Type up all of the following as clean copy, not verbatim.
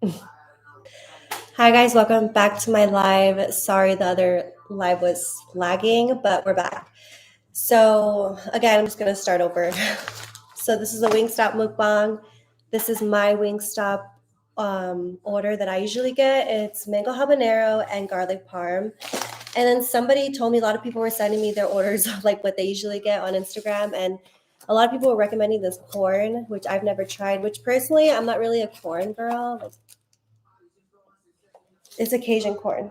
Hi guys, welcome back to my live. Sorry the other live was lagging, but we're back. So again, I'm just gonna start over. So this is a WINGSTOP mukbang. This is my WINGSTOP order that I usually get. It's mango habanero and garlic parm. And then somebody told me a lot of people were sending me their orders of like what they usually get on Instagram, and a lot of people were recommending this corn, which I've never tried. Which personally, I'm not really a corn girl. It's a Cajun corn.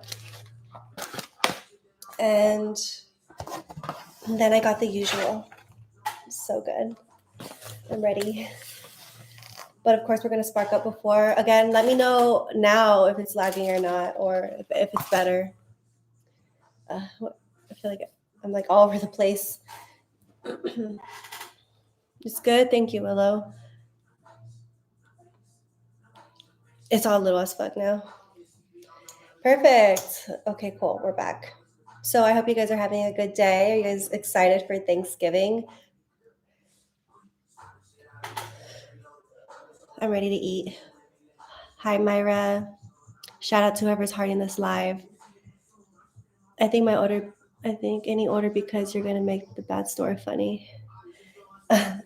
And then I got the usual. So good. I'm ready. But of course, we're going to spark up before. Again, let me know now if it's lagging or not, or if it's better. I feel like I'm like all over the place. It's good. Thank you, Willow. It's all little as fuck now. Perfect. Okay, cool. We're back. So I hope you guys are having a good day. Are you guys excited for Thanksgiving? I'm ready to eat. Hi, Myra. Shout out to whoever's hearting this live. I think any order because you're gonna make the bad story funny.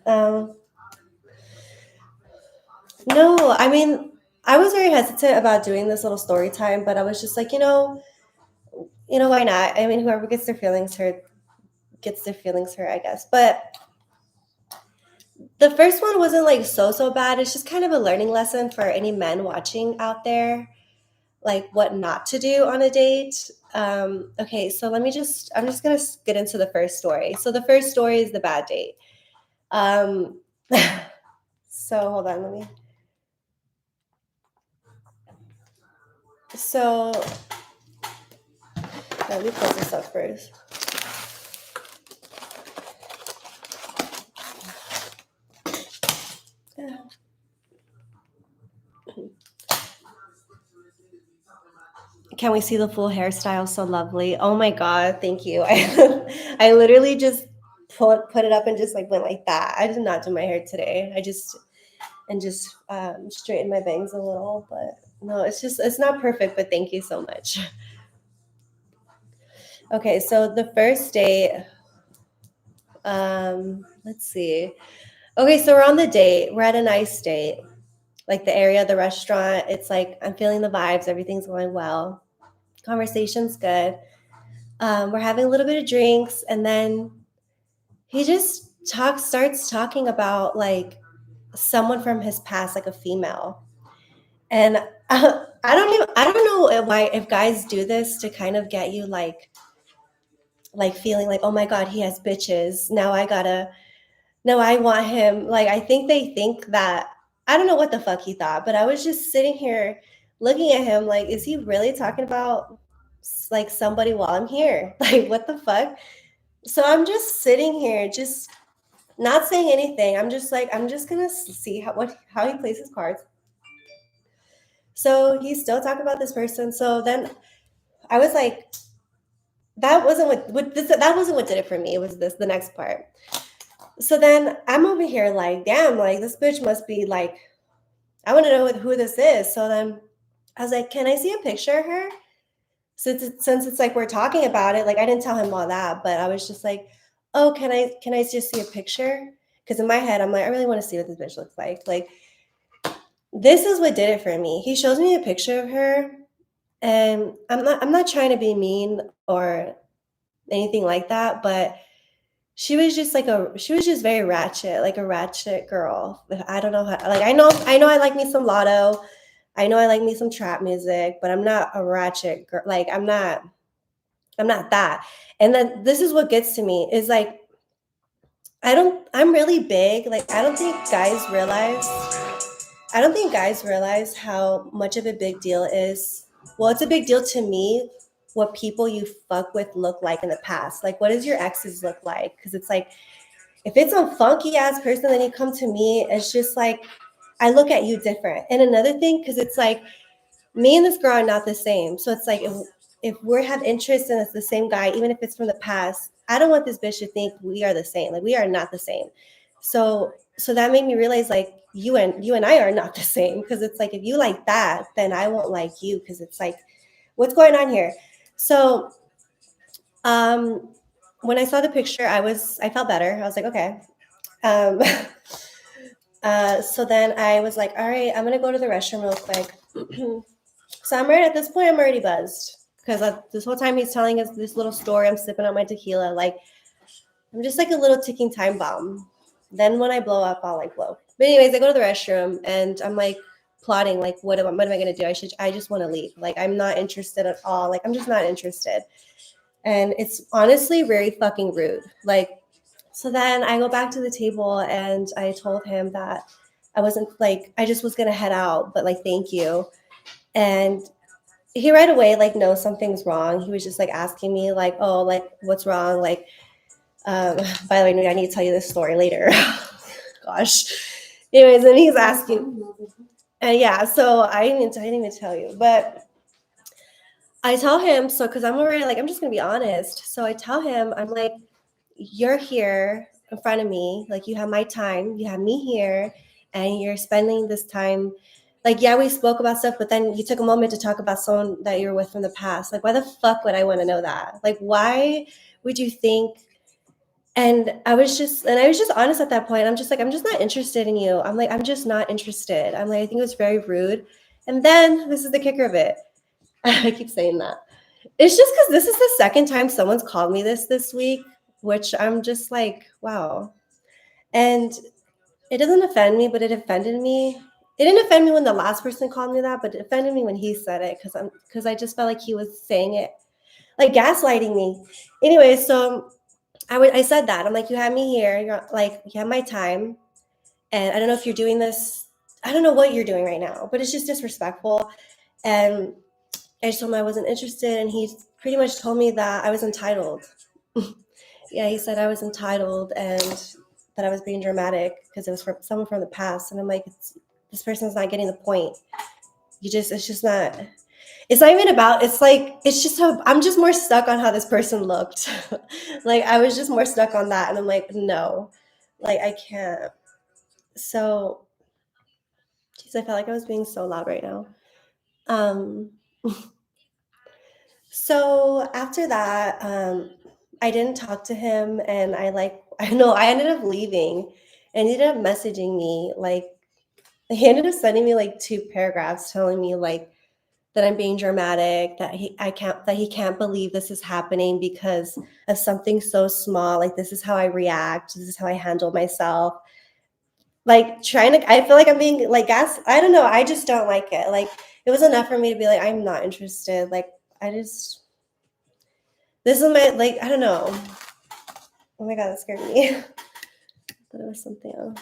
um, no, I mean, I was very hesitant about doing this little story time, but I was just like, why not? I mean, whoever gets their feelings hurt gets their feelings hurt, I guess. But the first one wasn't like so bad. It's just kind of a learning lesson for any men watching out there, like what not to do on a date. Okay, so I'm just gonna get into the first story. So the first story is the bad date. Um, so hold on, so let me close this up first. Can we see the full hairstyle? So lovely. Oh my God, thank you. I literally just put it up and just like went like that. I did not do my hair today. I just straightened my bangs a little, but no, it's not perfect, but thank you so much. Okay, so the first date, let's see. Okay, so we're on the date. We're at a nice date. Like the area, the restaurant, it's like I'm feeling the vibes, everything's going well. Conversation's good. We're having a little bit of drinks, and then he just starts talking about like someone from his past, like a female. And I don't know why, if guys do this to kind of get you like feeling like, oh my God, he has bitches. Now I want him. Like, I think they think that, I don't know what the fuck he thought, but I was just sitting here looking at him like, is he really talking about like somebody while I'm here? Like, what the fuck? So I'm just sitting here, just not saying anything. I'm just like, I'm just gonna see how he plays his cards. So he's still talking about this person. So then I was like, that wasn't what did it for me. It was the next part. So then I'm over here like, damn, like this bitch must be like, I want to know who this is. So then I was like, can I see a picture of her? Since it's like we're talking about it, like I didn't tell him all that, but I was just like, oh, can I just see a picture? Because in my head, I'm like, I really want to see what this bitch looks like. Like, this is what did it for me. He shows me a picture of her, and I'm not trying to be mean or anything like that, but she was just very ratchet, like a ratchet girl. I don't know how, like I know I like me some Lotto. I know I like me some trap music, but I'm not a ratchet girl. Like I'm not that. And then this is what gets to me is like I'm really big. Like I don't think guys realize how much of a big deal is. Well, it's a big deal to me what people you fuck with look like in the past. Like, what does your exes look like? Because it's like, if it's a funky ass person, then you come to me, it's just like, I look at you different. And another thing, because it's like, me and this girl are not the same. So it's like, if we have interest and it's the same guy, even if it's from the past, I don't want this bitch to think we are the same. Like, we are not the same. So that made me realize like you and I are not the same, because it's like if you like that, then I won't like you, because it's like what's going on here. So um when I saw the picture, I felt better. I was like, okay. Um so then I was like, all right, I'm gonna go to the restroom real quick. So I'm right at this point, I'm already buzzed, because this whole time he's telling us this little story, I'm sipping on my tequila, like I'm just like a little ticking time bomb. Then when I blow up, I'll like blow. But anyways, I go to the restroom and I'm like plotting like what am I gonna do? I just want to leave. Like I'm not interested at all. Like I'm just not interested. And it's honestly very fucking rude. Like so then I go back to the table and I told him that I wasn't like I just was gonna head out, but like thank you. And he right away like knows something's wrong. He was just like asking me like, oh, like what's wrong? Like by the way, I need to tell you this story later. Gosh. Anyways, and he's asking, and yeah, so I didn't even tell you, but I tell him, so because I'm already like, I'm just gonna be honest. So I tell him, I'm like, you're here in front of me, like you have my time, you have me here, and you're spending this time. Like, yeah, we spoke about stuff, but then you took a moment to talk about someone that you were with from the past. Like, why the fuck would I want to know that? Like, why would you think? And I was just honest at that point. I'm just like, I'm just not interested in you. I'm like, I'm just not interested. I'm like, I think it was very rude. And then this is the kicker of it. I keep saying that. It's just because this is the second time someone's called me this week, which I'm just like, wow. And it doesn't offend me, but it offended me. It didn't offend me when the last person called me that, but it offended me when he said it, because I just felt like he was saying it like gaslighting me. Anyway, so I said that. I'm like, you have me here. You're like, you have my time. And I don't know if you're doing this. I don't know what you're doing right now, but it's just disrespectful. And I just told him I wasn't interested. And he pretty much told me that I was entitled. Yeah, he said I was entitled and that I was being dramatic because it was from someone from the past. And I'm like, this person's not getting the point. It's just not. It's not even about, it's like, it's just how, I'm just more stuck on how this person looked. Like, I was just more stuck on that. And I'm like, no, like, I can't. So, geez, I felt like I was being so loud right now. Um, so after that, I didn't talk to him, and I ended up leaving, and he ended up messaging me, like, he ended up sending me like 2 paragraphs telling me like, that I'm being dramatic, that he can't believe this is happening because of something so small. Like this is how I react. This is how I handle myself. Like I feel like I'm being like I don't know. I just don't like it. Like it was enough for me to be like, I'm not interested. Like this is my, like, I don't know. Oh my God, that scared me. I thought it was something else.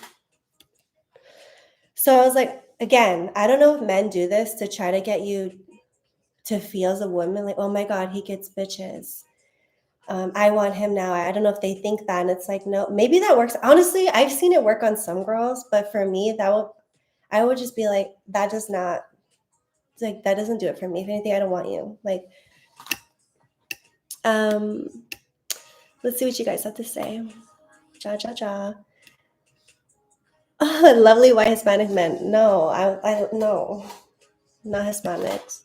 So I was like, again, I don't know if men do this to try to get you to feel as a woman, like, oh my God, he gets bitches. I want him now. I don't know if they think that. And it's like, no, maybe that works. Honestly, I've seen it work on some girls, but for me, I would just be like, that does not, like, that doesn't do it for me. If anything, I don't want you. Like, let's see what you guys have to say. Ja, ja, ja. Oh, lovely white Hispanic men. No, no, not Hispanics.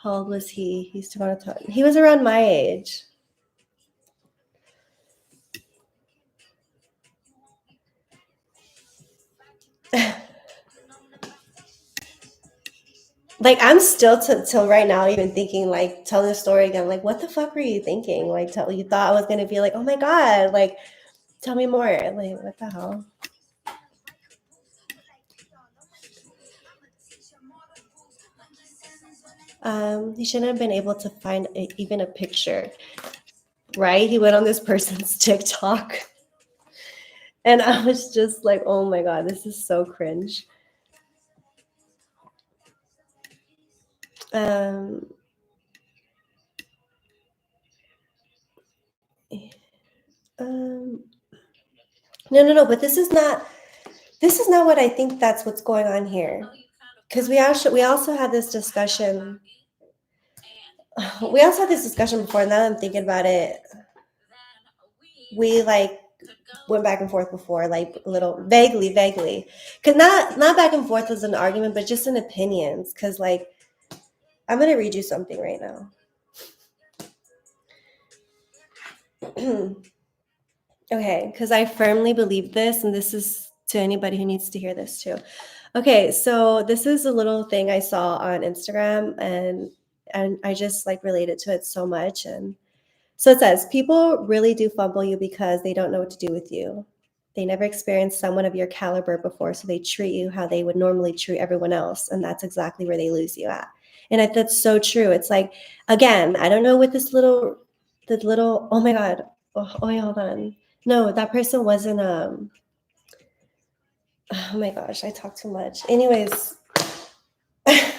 How old was he? He's 20. He was around my age. Like I'm still till right now even thinking, like, telling the story again, like what the fuck were you thinking? Like you thought I was gonna be like, oh my God, like tell me more. Like what the hell? He shouldn't have been able to find even a picture, right? He went on this person's TikTok, and I was just like, oh my God, this is so cringe. Um, no, but this is not what I think. That's what's going on here, because we also had this discussion. We also had this discussion before. Now that I'm thinking about it, we like went back and forth before, like a little vaguely, because not back and forth as an argument, but just in opinions. Because like I'm gonna read you something right now. Okay, because I firmly believe this, and this is to anybody who needs to hear this too. Okay, so this is a little thing I saw on Instagram, and I just like related to it so much. And so it says, people really do fumble you because they don't know what to do with you. They never experienced someone of your caliber before, so they treat you how they would normally treat everyone else, and that's exactly where they lose you at. And that's so true. It's like, again, I don't know what the little. Oh my god. Oh wait, hold on. No, that person wasn't. Oh my gosh, I talk too much. Anyways, wait,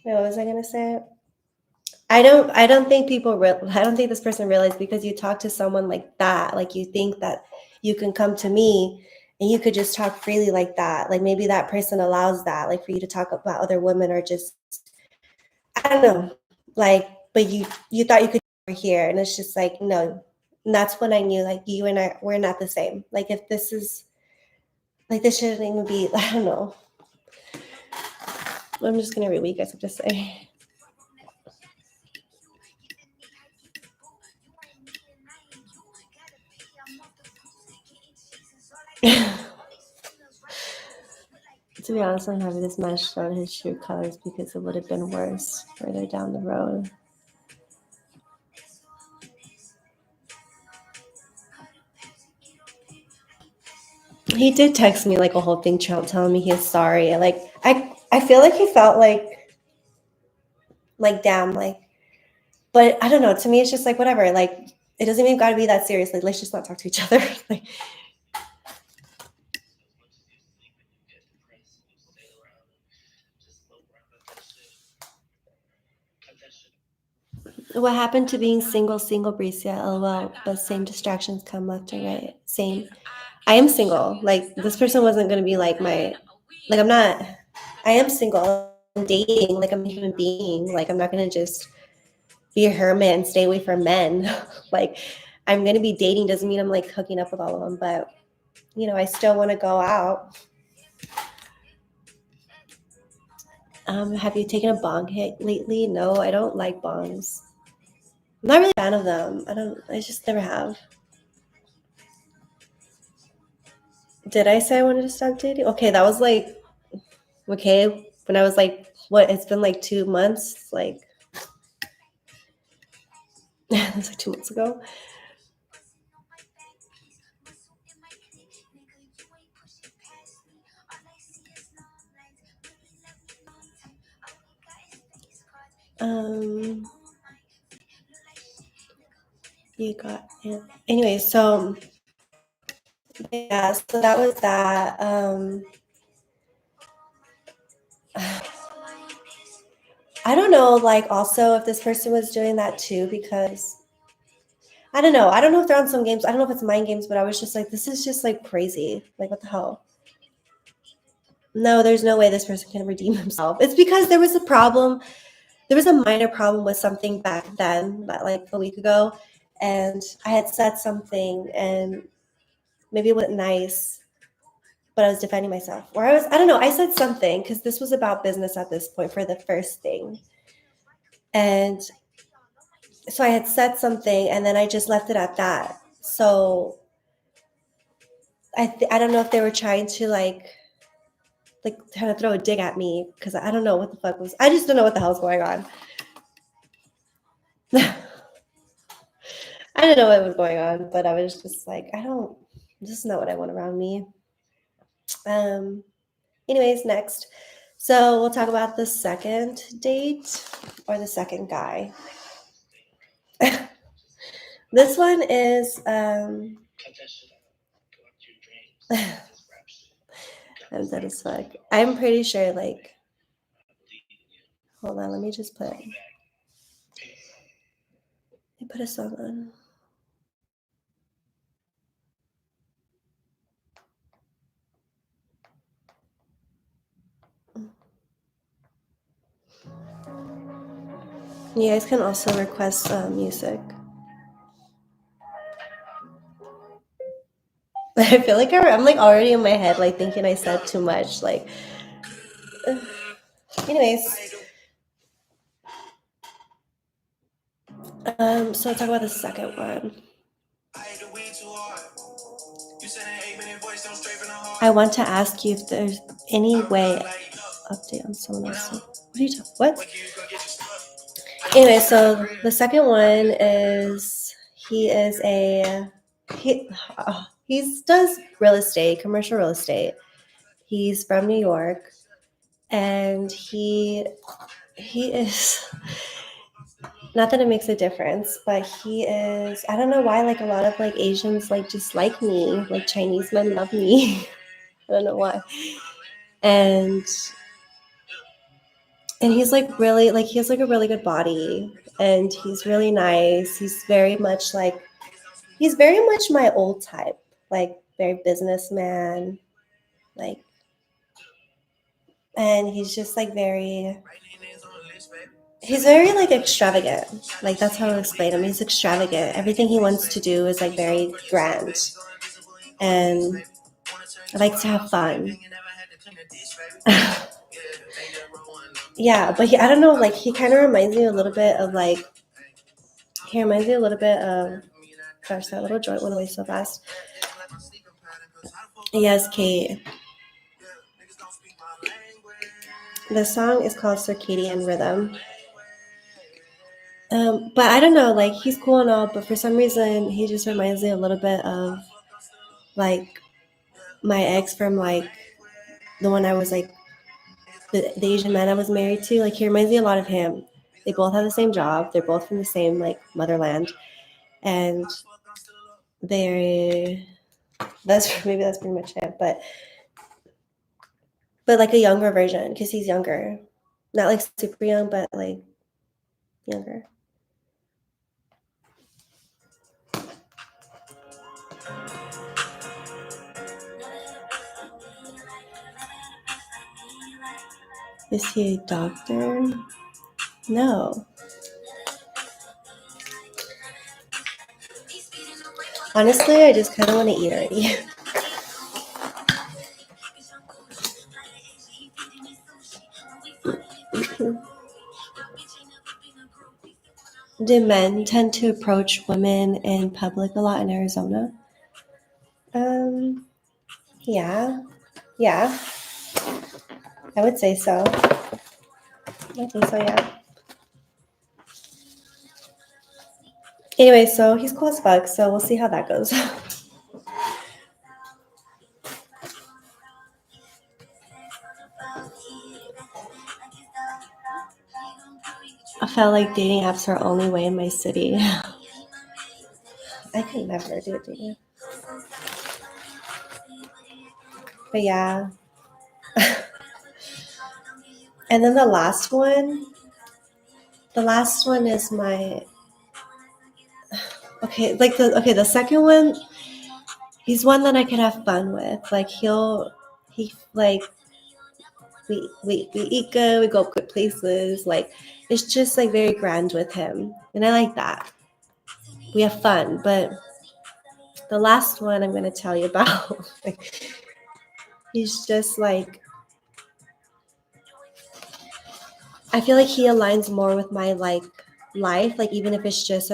what was I gonna say? I don't think I don't think this person realized, because you talk to someone like that, like you think that you can come to me and you could just talk freely like that. Like maybe that person allows that, like for you to talk about other women, or just, I don't know, like, but you thought you could over here, and it's just like, no. And that's when I knew, like, you and I, we're not the same. Like if this is like, this shouldn't even be, I don't know. I'm just gonna read what you guys have to say. To be honest, I'm happy this match showed his true colors, because it would have been worse further down the road. He did text me like a whole thing telling me he's sorry. Like I feel like he felt like damn, like, but I don't know. To me, it's just like whatever. Like it doesn't even got to be that serious. Like let's just not talk to each other. Like, what happened to being single, Bricia? LOL. But same distractions come left and right. Same. I am single. Like this person wasn't gonna be like my, like I'm not. I am single. I'm dating. Like I'm a human being. Like I'm not gonna just be a hermit and stay away from men. Like I'm gonna be dating doesn't mean I'm like hooking up with all of them, but you know I still want to go out. Have you taken a bong hit lately? No, I don't like bongs. I'm not really a fan of them. I just never have. Did I say I wanted to stop dating? Okay, that was like, okay, when I was like, what? It's been like 2 months. Like, it was like 2 months ago. You got it. Anyway, so yeah, so that was that. I don't know, like also if this person was doing that too, because I don't know. I don't know if they're on some games. I don't know if it's mind games, but I was just like, this is just like crazy. Like, what the hell? No, there's no way this person can redeem himself. It's because there was a problem. There was a minor problem with something back then, like a week ago. And I had said something, and maybe it wasn't nice, but I was defending myself. Or I don't know, I said something, because this was about business at this point for the first thing. And so I had said something, and then I just left it at that. So I don't know if they were trying to like trying to throw a dig at me, because I don't know what the fuck was. I just don't know what the hell's going on. I didn't know what was going on, but I was just like, this is not what I want around me. Anyways, next. So we'll talk about the second date, or the second guy. This one is I'm dead as fuck. I'm pretty sure, like, hold on, let me put a song on. You guys can also request music. I feel like I'm like already in my head, like thinking I said too much. Like, anyways, so I'll talk about the second one. I want to ask you if there's any way update on someone else. What are you talking? What? Anyway, so the second one is he does real estate, commercial real estate. He's from New York, and he is, not that it makes a difference, but he is, I don't know why, like a lot of like Asians like just like me, like Chinese men love me. I don't know why. And he's like really, like he has like a really good body, and he's really nice. He's very much my old type, like very businessman, like, and he's just like he's very like extravagant. Like that's how I explain him. He's extravagant. Everything he wants to do is like very grand, and I like to have fun. Yeah, but I don't know, like he kind of reminds me a little bit of like, gosh, that little joint went away so fast. Yes, Kate. The song is called Circadian Rhythm. But I don't know, like he's cool and all, but for some reason he just reminds me a little bit of like my ex from like the one I was like the Asian man I was married to. Like he reminds me a lot of him. They both have the same job. They're both from the same like motherland, and that's pretty much it. But like a younger version because he's younger, not like super young, but like younger. Is he a doctor? No. Honestly, I just kind of want to eat already. Do men tend to approach women in public a lot in Arizona? Yeah. I would say so. I think so, yeah. Anyway, so he's cool as fuck, so we'll see how that goes. I felt like dating apps are only way in my city. I could never do it. But yeah. And then the last one is my the second one, he's one that I could have fun with. Like we eat good, we go good places. Like it's just like very grand with him, and I like that. We have fun, but the last one I'm going to tell you about, he's just like, I feel like he aligns more with my like life, like even if it's just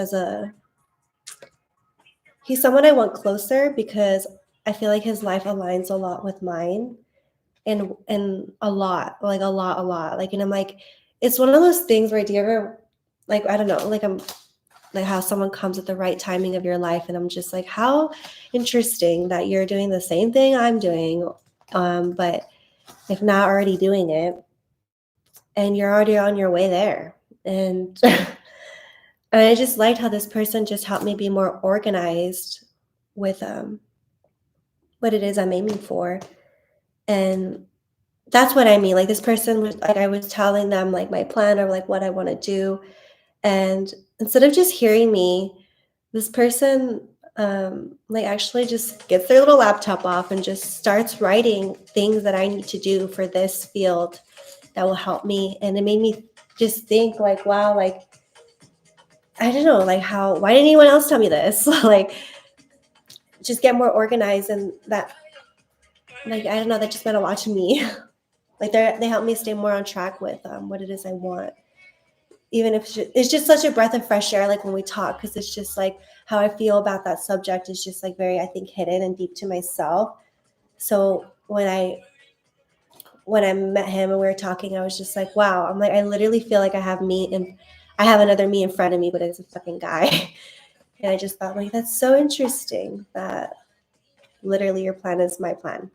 he's someone I want closer because I feel like his life aligns a lot with mine, and a lot, like, and I'm like, it's one of those things where do you ever, like, I don't know, like I'm like how someone comes at the right timing of your life, and I'm just like, how interesting that you're doing the same thing I'm doing, but if not already doing it, and you're already on your way there. And and I just liked how this person just helped me be more organized with what it is I'm aiming for. And that's what I mean. Like this person was like, I was telling them like my plan or like what I want to do. And instead of just hearing me, this person like actually just gets their little laptop off and just starts writing things that I need to do for this field that will help me. And it made me just think like, wow, like, I don't know, like why didn't anyone else tell me this? Like, just get more organized, and that, like, I don't know, that just meant a lot to me. Like they help me stay more on track with what it is I want. Even if it's just such a breath of fresh air, like when we talk, because it's just like how I feel about that subject is just like very, I think, hidden and deep to myself. So when I met him and we were talking, I was just like, wow, I'm like, I literally feel like I have another me in front of me, but it's a fucking guy. And I just thought, like, that's so interesting that literally your plan is my plan.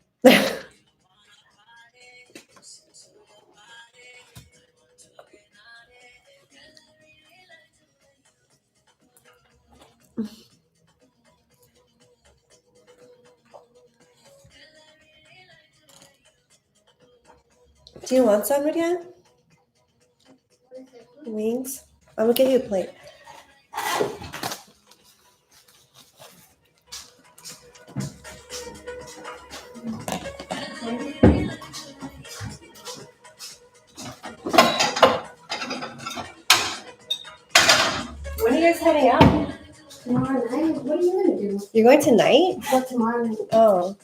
Do you want some again? Wings? I'm gonna give you a plate. When are you guys heading out? Tomorrow night? What are you gonna do? You're going tonight? Well, tomorrow night. Oh.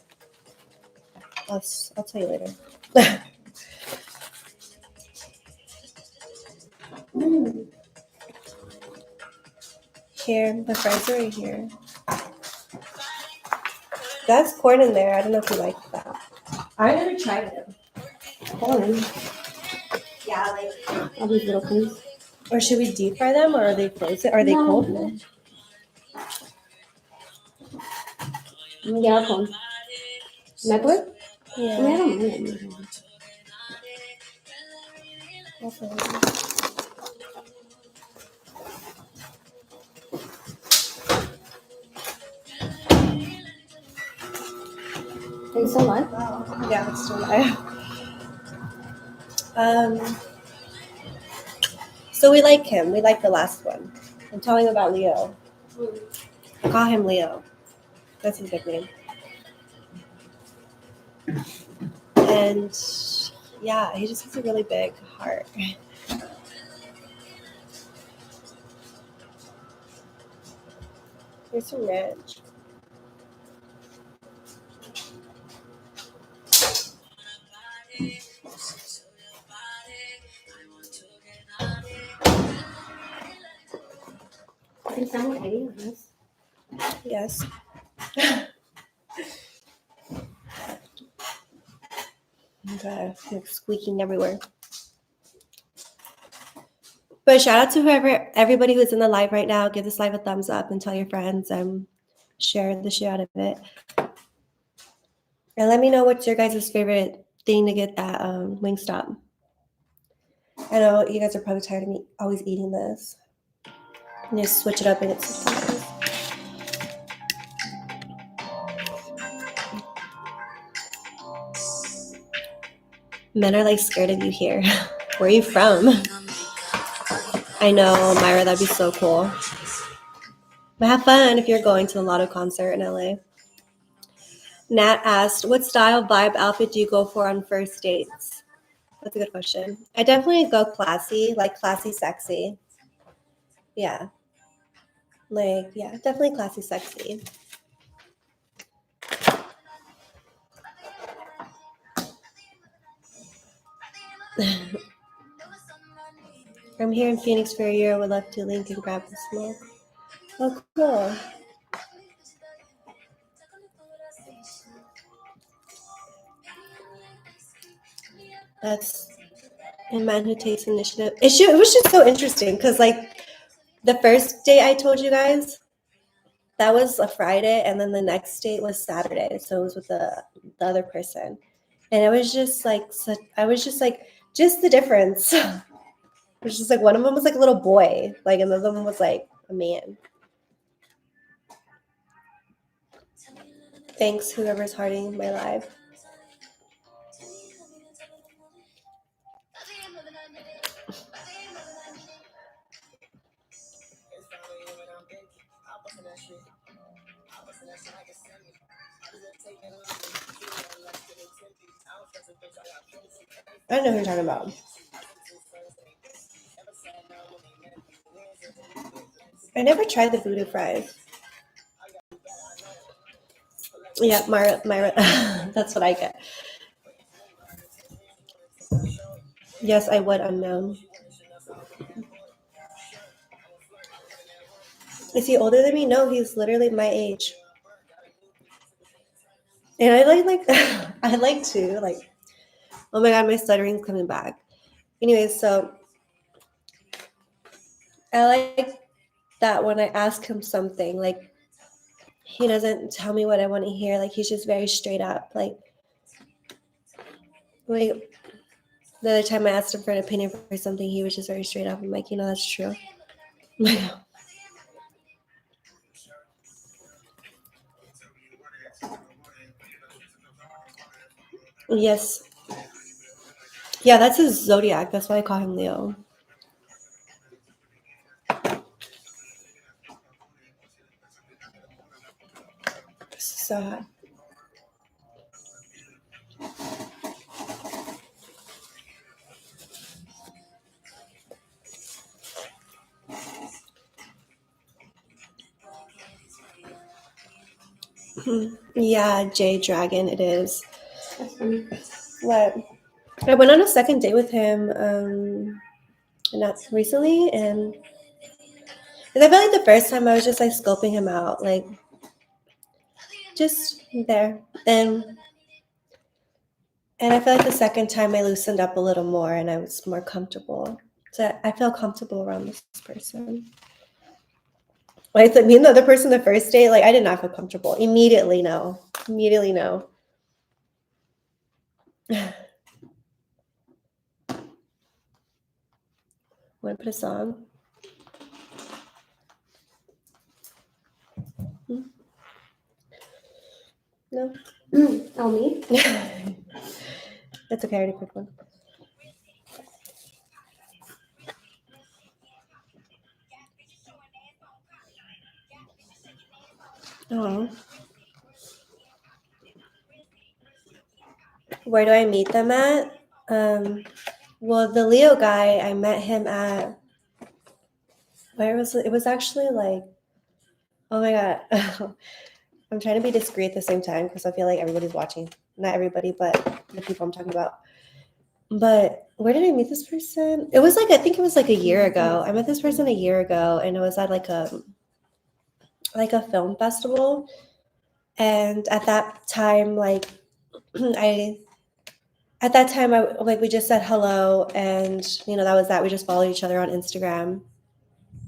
I'll tell you later. Here, the fries are right here. That's corn in there. I don't know if you like that. I never tried it. Corn. Yeah, like All these little things. Or should we deep fry them, or are they frozen? Are they cold? No. Yeah, corn. Network? Yeah. I mean, I don't mind. Are you still live? Yeah, it's still live. So we like him. We like the last one. I'm telling about Leo. I call him Leo. That's his nickname. And yeah, he just has a really big heart. Here's some ranch. You sound like Eddie, yes. Yes. Okay, like squeaking everywhere. But shout out to everybody who's in the live right now. Give this live a thumbs up and tell your friends. Share the shit out of it. And let me know what's your guys' favorite thing to get at WINGSTOP. I know you guys are probably tired of me always eating this. And just switch it up and it's something else. Men are like scared of you here. Where are you from? I know, Myra, that'd be so cool. But have fun if you're going to the Lotto concert in LA. Nat asked, what style, vibe, outfit do you go for on first dates? That's a good question. I definitely go classy, like classy, sexy. Yeah. Like, yeah, definitely classy, sexy. I'm here in Phoenix for a year. Would love to link and grab the smoke. Oh, cool. That's a man who takes initiative. It was just so interesting because, like, the first day I told you guys, that was a Friday, and then the next date was Saturday. So it was with the other person, and it was just like just the difference. It was just like one of them was like a little boy, like, and the other one was like a man. Thanks, whoever's hearting my live. I don't know who you're talking about. I never tried the voodoo fries. Yeah, Myra. That's what I get. Yes, I would unknown. Is he older than me? No, he's literally my age. And I like I like to like. Oh my god, my stuttering's coming back. Anyways, so I like that when I ask him something, like he doesn't tell me what I want to hear. Like he's just very straight up. Like the other time I asked him for an opinion for something, he was just very straight up. I'm like, that's true. Yes. Yeah, that's his zodiac. That's why I call him Leo. So yeah, J Dragon, it is. That's funny. What? I went on a second date with him not recently, and I felt like the first time I was just like scoping him out, like just there. And I feel like the second time I loosened up a little more and I was more comfortable. So I feel comfortable around this person. Like me and the other person the first date, like I did not feel comfortable. Immediately no. Immediately no. Want to put a song? No? Oh, me? That's okay, I already picked one. Oh. Where do I meet them at? Well, the Leo guy, I met him at, where was it? It was actually like, oh my God. I'm trying to be discreet at the same time because I feel like everybody's watching. Not everybody, but the people I'm talking about. But where did I meet this person? It was like, I think it was like a year ago. I met this person a year ago, and it was at like a film festival. And at that time, like I we just said hello, and that was that. We just followed each other on Instagram.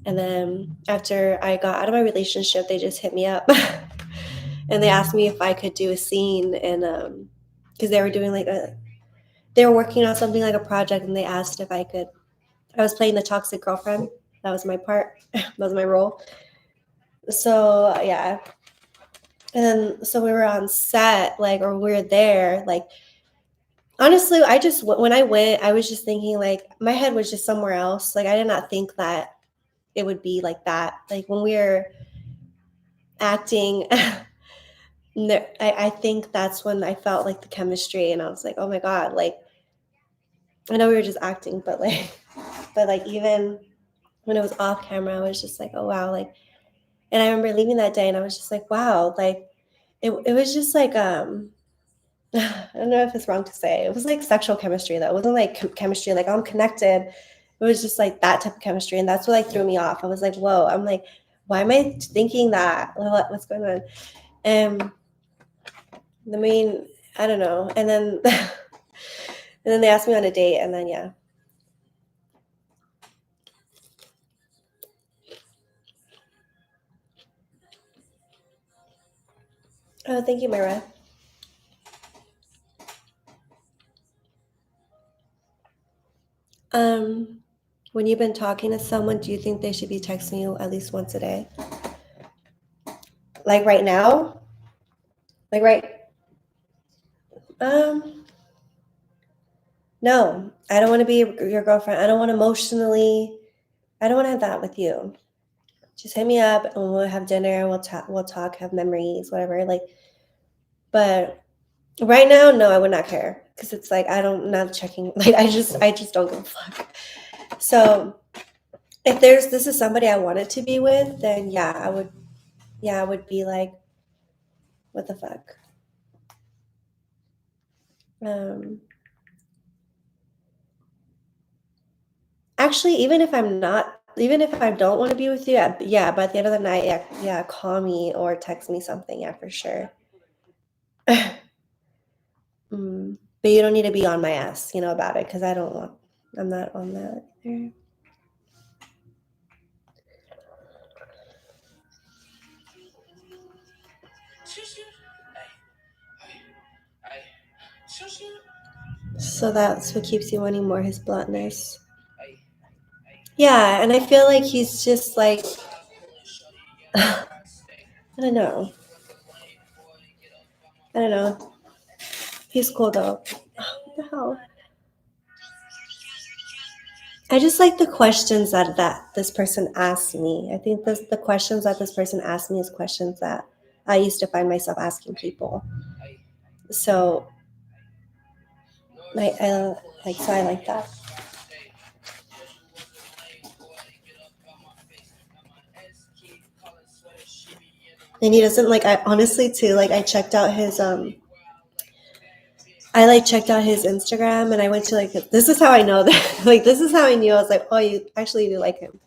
And then after I got out of my relationship, they just hit me up and they asked me if I could do a scene, and because they were doing they were working on something like a project, and they asked if I could. I was playing the toxic girlfriend. That was my part. That was my role. So yeah, and then so we were on set, or we were there, honestly, when I went, I was just thinking my head was just somewhere else. I did not think that it would be like that. Like when we were acting, I think that's when I felt like the chemistry, and I was like, oh my God, I know we were just acting, but even when it was off camera, I was just like, oh wow, and I remember leaving that day, and I was just like, wow, it was just I don't know if it's wrong to say. It was like sexual chemistry, though. It wasn't like chemistry, I'm connected. It was just like that type of chemistry. And that's what threw me off. I was like, whoa, I'm like, why am I thinking that? What's going on? And I mean, I don't know. And then, and then they asked me on a date. And then, yeah. Oh, thank you, Myra. When you've been talking to someone, do you think they should be texting you at least once a day? Like right now? Like right? No, I don't want to be your girlfriend. I don't want I don't want to have that with you. Just hit me up and we'll have dinner. We'll talk, have memories, whatever. But right now, no, I would not care because it's I'm not checking. I just don't give a fuck. So if this is somebody I wanted to be with, then yeah, I would. Yeah, I would be What the fuck? Actually, even if I don't want to be with you, yeah, by the end of the night, yeah, call me or text me something, yeah, for sure. But you don't need to be on my ass, about it, because I'm not on that either. So that's what keeps you wanting more, his bluntness. Yeah, and I feel like he's just like, I don't know. He's cool though. What the hell? I just like the questions that this person asked me. I think the questions that this person asked me is questions that I used to find myself asking people. So, I like that. And he doesn't I honestly too, I checked out his checked out his Instagram, and I went to this is how I know that this is how I knew. I was like, oh, you actually do like him.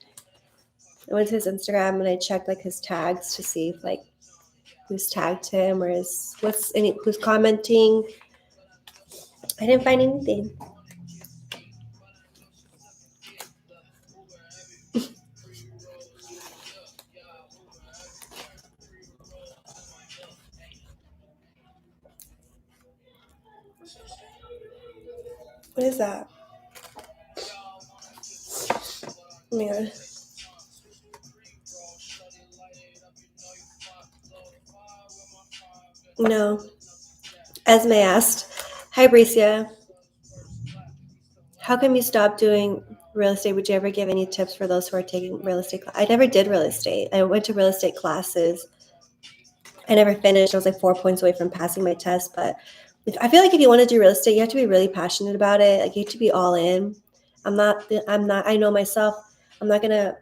I went to his Instagram and I checked his tags to see if who's tagged him or who's commenting. I didn't find anything. What is that? Oh my god. No. Esme asked, hi Bricia, how come you stopped doing real estate? Would you ever give any tips for those who are taking real estate? I never did real estate. I went to real estate classes. I never finished. I was 4 points away from passing my test. But I feel like if you want to do real estate, you have to be really passionate about it. You have to be all in. I know myself. I'm not going to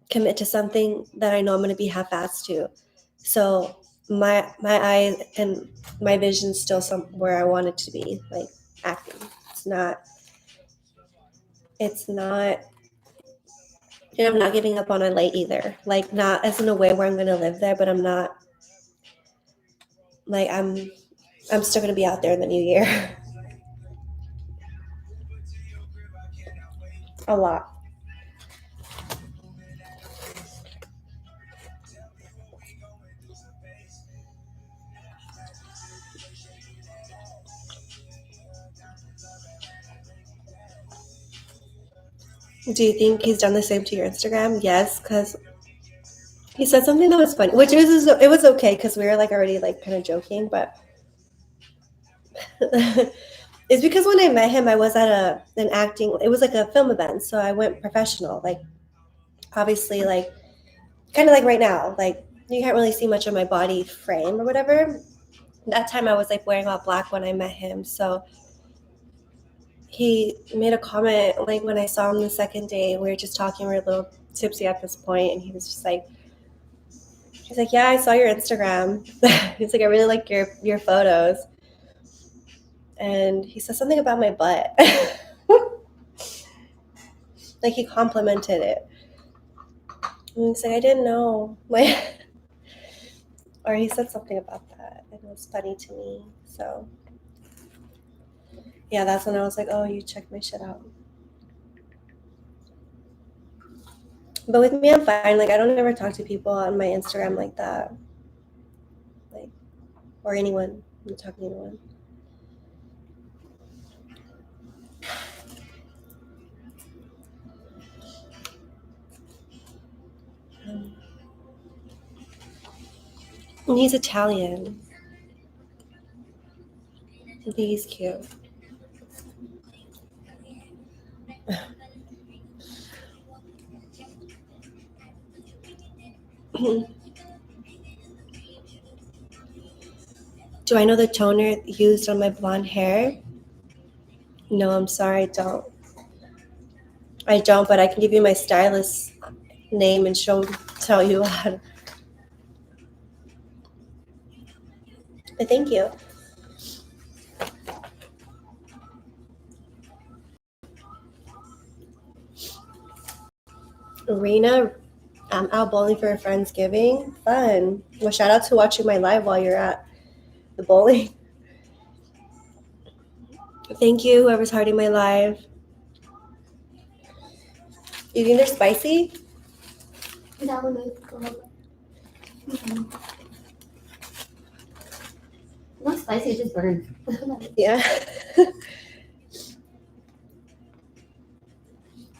commit to something that I know I'm going to be half-assed to. So my eyes and my vision's still somewhere I want it to be, acting. It's not, and I'm not giving up on LA either. Not as in a way where I'm going to live there, but I'm not, I'm still going to be out there in the new year. A lot. Do you think he's done the same to your Instagram? Yes, because he said something that was funny, which it was okay because we were already kind of joking, but it's because when I met him, I was at an acting. It was a film event, so I went professional. Obviously, kind of right now, you can't really see much of my body frame or whatever. That time I was wearing all black when I met him, so he made a comment when I saw him the second day. We were just talking. We were a little tipsy at this point, and he was just he's like, yeah, I saw your Instagram. He's like, I really like your photos. And he said something about my butt. He complimented it. And he's like, I didn't know. Or he said something about that. And it was funny to me. So yeah, that's when I was like, oh, you checked my shit out. But with me, I'm fine. I don't ever talk to people on my Instagram like that. Or anyone. I'm not talking to anyone. And he's Italian. I think he's cute. Do I know the toner used on my blonde hair? No, I'm sorry, I don't. But I can give you my stylist's name and tell you how. But thank you. Rena, I'm out bowling for a Friendsgiving. Fun. Well, shout out to watching my live while you're at the bowling. Thank you, whoever's hearting my live. You think they're spicy? Not spicy, it just burns. Yeah.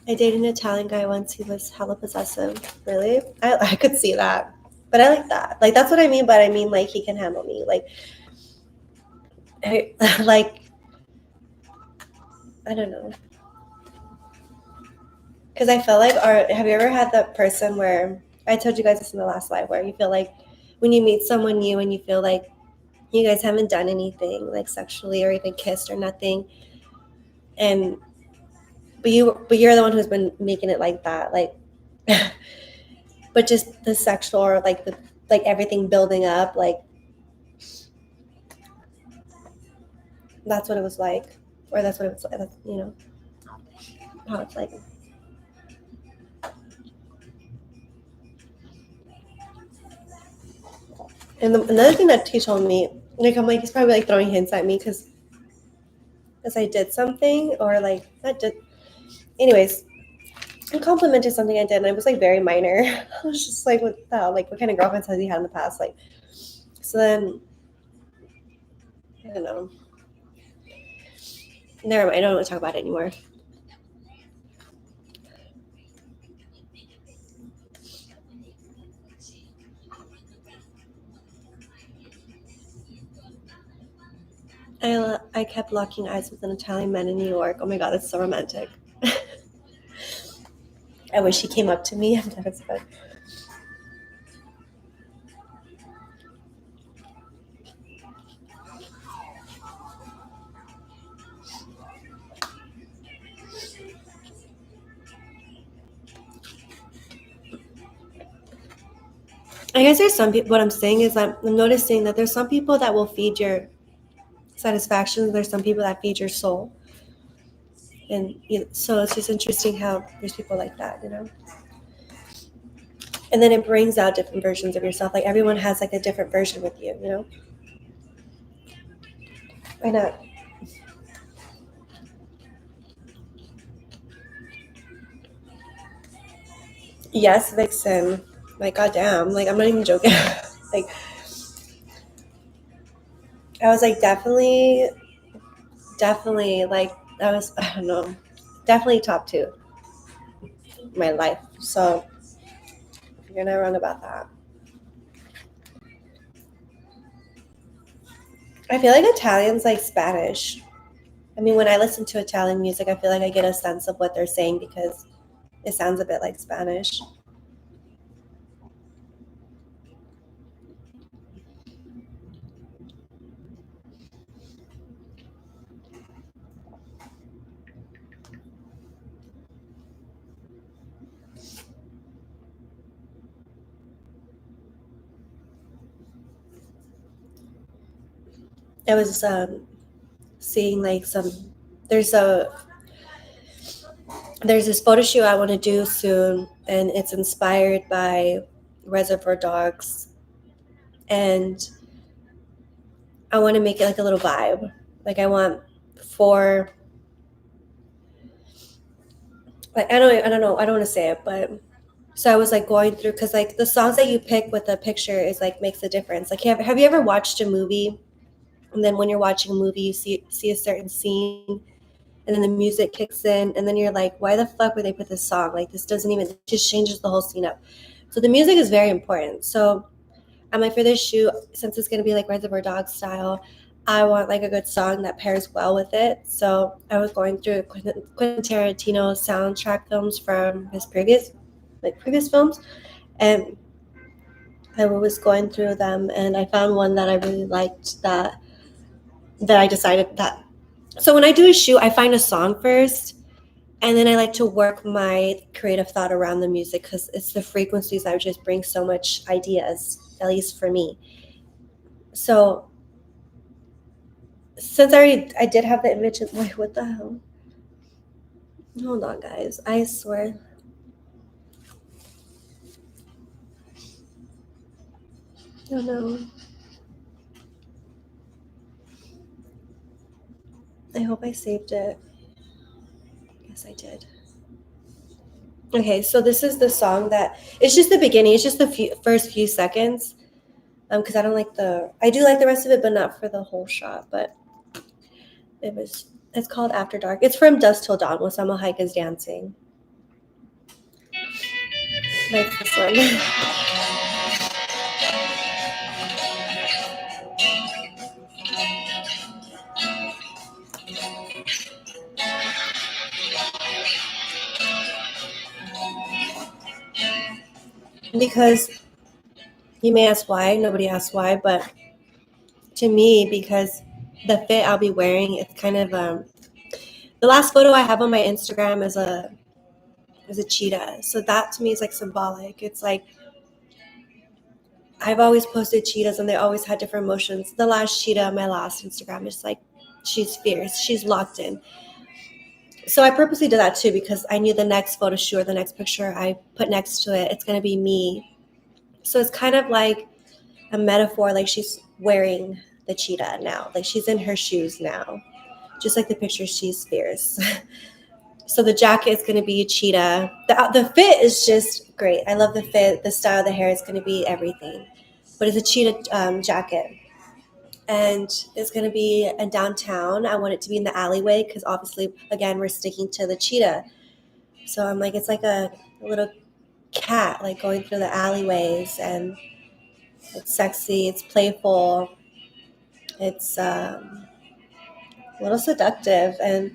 I dated an Italian guy once. He was hella possessive. Really? I could see that. But I like that. Like, that's what I mean. But I mean, like, he can handle me. Like, like, I don't know. Because I feel like, have you ever had that person where, I told you guys this in the last live, where you feel like when you meet someone new and you feel like you guys haven't done anything, like sexually or even kissed or nothing, and but you're the one who's been making it like that, like, but just the sexual or like everything building up, like that's what it was like, or that's what it was like. That's, you know, how it's like. And another thing that he told me, like, I'm like, he's probably like throwing hints at me because I did something, or like that did. Anyways, he complimented something I did, and it was like very minor. I was just like, what the hell? Like, what kind of girlfriends has he had in the past? Like, so then, I don't know. Never mind. I don't want to talk about it anymore. I kept locking eyes with an Italian man in New York. Oh my God, that's so romantic. I wish he came up to me. I'm never so I guess there's some people, what I'm saying is I'm noticing that there's some people that will feed your satisfaction. There's some people that feed your soul. And so it's just interesting how there's people like that, you know? And then it brings out different versions of yourself. Like everyone has like a different version with you, you know? Why not? Yes, Vixen. Like, goddamn. Like, I'm not even joking. Like, I was like, definitely, like, I don't know, definitely top 2 in my life. So you're not wrong about that. I feel like Italian's like Spanish. I mean, when I listen to Italian music, I feel like I get a sense of what they're saying because it sounds a bit like Spanish. I was seeing like there's this photo shoot I want to do soon, and it's inspired by Reservoir Dogs, and I want to make it like a little vibe. Like I want 4, like I don't know, I don't want to say it, but so I was like going through, because like the songs that you pick with the picture is like makes a difference. Like have you ever watched a movie, and then when you're watching a movie you see a certain scene, and then the music kicks in, and then you're like, why the fuck would they put this song? Like this doesn't even, it just changes the whole scene up. So the music is very important. So I'm like, for this shoot, since it's going to be like Reservoir Dogs style, I want like a good song that pairs well with it. So I was going through Quentin Tarantino soundtrack films from his previous films, and I was going through them, and I found one that I really liked, that I decided that. So when I do a shoot, I find a song first, and then I like to work my creative thought around the music, because it's the frequencies that just bring so much ideas, at least for me. So since I did have the image. Wait, what the hell? Hold on, guys. I swear. Oh no. I hope I saved it. Yes, I did. Okay, so this is the song that it's just the beginning. It's just the first few seconds. Because I don't like I do like the rest of it, but not for the whole shot. But it's called After Dark. It's from Dusk Till Dawn with Salma Hayek is dancing. Like this one. Because you may ask why, nobody asks why, but to me, because the fit I'll be wearing, it's kind of the last photo I have on my Instagram is a cheetah. So that to me is like symbolic. It's like I've always posted cheetahs and they always had different emotions. The last cheetah on my last Instagram is like she's fierce, she's locked in. So I purposely did that too because I knew the next photo shoot or the next picture I put next to it, it's gonna be me. So it's kind of like a metaphor, like she's wearing the cheetah now, like she's in her shoes now, just like the picture, she's fierce. So the jacket is going to be cheetah. The fit is just great. I love the fit, the style, the hair is going to be everything. But it's a cheetah jacket, and it's going to be in downtown. I want it to be in the alleyway because obviously, again, we're sticking to the cheetah. So I'm like, it's like a little cat like going through the alleyways, and it's sexy, it's playful, it's a little seductive, and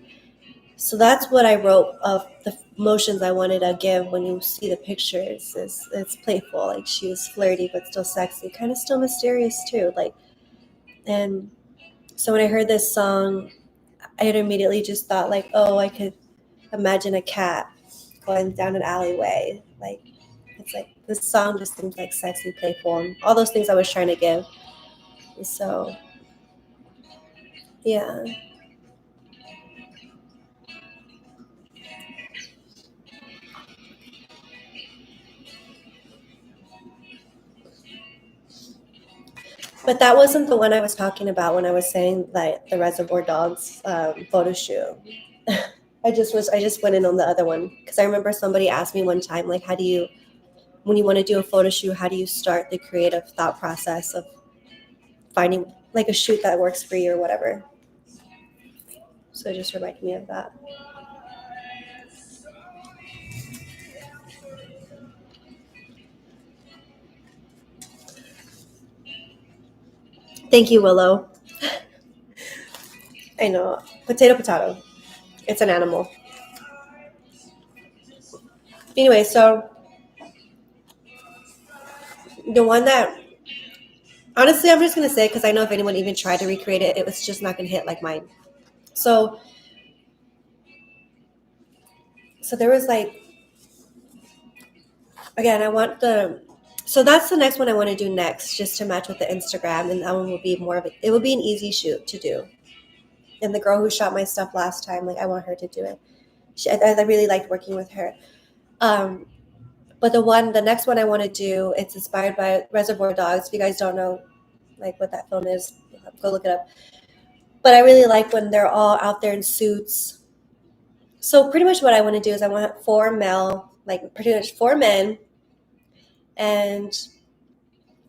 so that's what I wrote of the emotions I wanted to give when you see the pictures. Is it's playful, like she was flirty but still sexy, kind of still mysterious too. Like, and so when I heard this song, I had immediately just thought like, oh, I could imagine a cat going down an alleyway. Like, it's like this song just seems like sexy, playful, and all those things I was trying to give. So, yeah. But that wasn't the one I was talking about when I was saying that the Reservoir Dogs photo shoot. I just went in on the other one because I remember somebody asked me one time, like, how do you, when you want to do a photo shoot, how do you start the creative thought process of finding like a shoot that works for you or whatever? So it just reminded me of that. Thank you, Willow. I know. Potato, potato. It's an animal. Anyway, so the one that, honestly, I'm just going to say, because I know if anyone even tried to recreate it, it was just not going to hit like mine. So there was like, again, I want so that's the next one I want to do next, just to match with the Instagram, and that one will be more of it will be an easy shoot to do. And the girl who shot my stuff last time, like I want her to do it. I really liked working with her. Um, but the next one I want to do, it's inspired by Reservoir Dogs. If you guys don't know, like what that film is, go look it up. But I really like when they're all out there in suits. So pretty much what I want to do is I want pretty much four men, and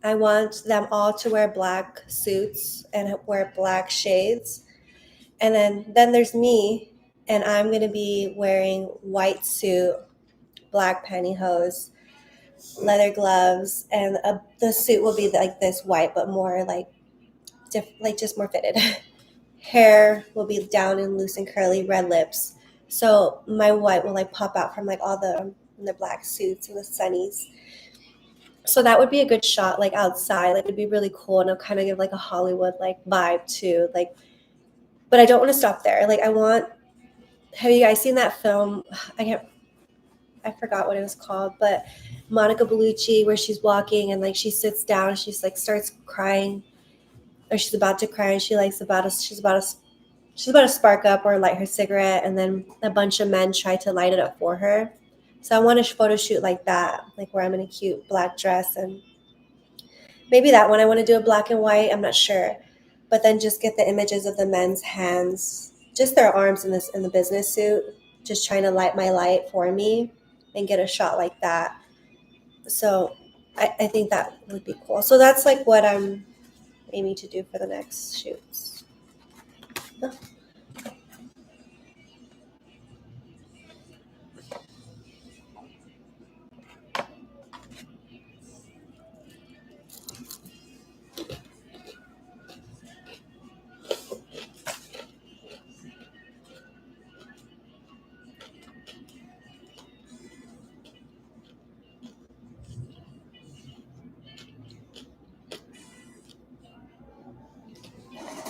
I want them all to wear black suits and wear black shades. And then there's me, and I'm going to be wearing white suit, black pantyhose, leather gloves, and the suit will be like this white, but more like just more fitted. Hair will be down and loose and curly, red lips. So my white will like pop out from like all the black suits and the sunnies. So that would be a good shot, like outside. Like it'd be really cool, and it'll kind of give like a Hollywood like vibe too. Like, but I don't want to stop there. Like I want. Have you guys seen that film? I forgot what it was called, but Monica Bellucci, where she's walking and like she sits down, she's like starts crying. or she's about to cry and she's about to spark up or light her cigarette, and then a bunch of men try to light it up for her. So I want a photo shoot like that, like where I'm in a cute black dress, and maybe that one I want to do a black and white. I'm not sure, but then just get the images of the men's hands, just their arms in the business suit, just trying to light my light for me, and get a shot like that. So I think that would be cool. So that's like what I'm aiming to do for the next shoots.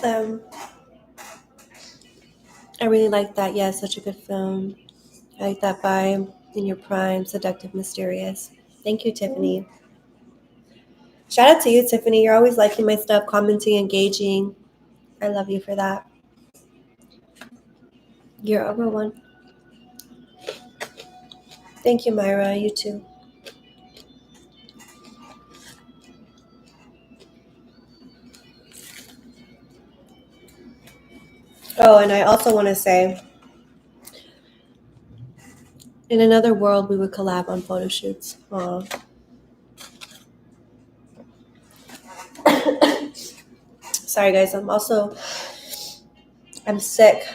Um, I really like that. Yeah, such a good film. I like that vibe. In Your Prime, Seductive, Mysterious. Thank you, Tiffany. Shout out to you, Tiffany. You're always liking my stuff, commenting, engaging. I love you for that. You're over one. Thank you, Myra. You too. Oh, and I also want to say, in another world, we would collab on photo shoots. Aw. Sorry, guys. I'm sick.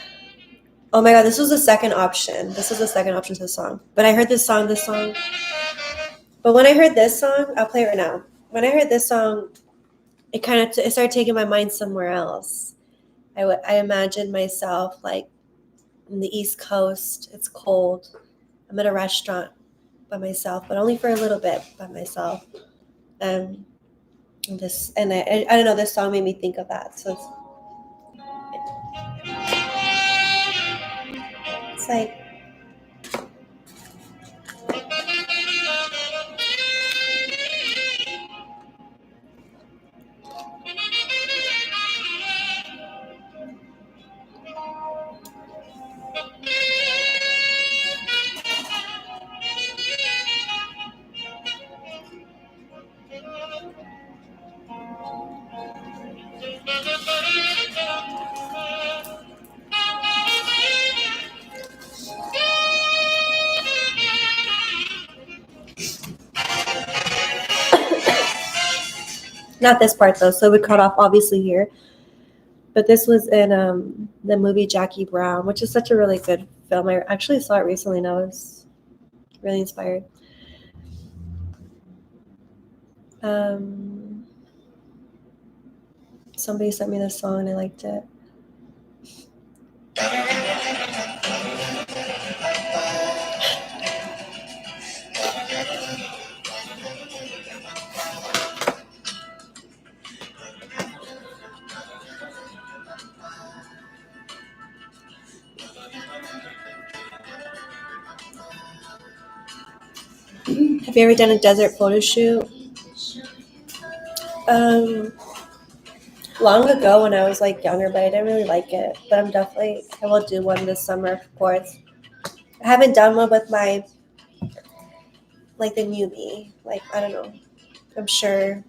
Oh my God, this was the second option. This was the second option to the song. But I heard this song. But when I heard this song, I'll play it right now. When I heard this song, it started taking my mind somewhere else. I imagined myself like in the East Coast. It's cold. I'm at a restaurant by myself, but only for a little bit by myself. And I don't know. This song made me think of that. So it's like. Not this part though, so we cut off obviously here. But this was in the movie Jackie Brown, which is such a really good film. I actually saw it recently and I was really inspired. Somebody sent me this song and I liked it. Have you ever done a desert photo shoot? Long ago when I was like younger, but I didn't really like it. But I will do one this summer, of course. I haven't done one with my, like the newbie. Like, I don't know. I'm sure.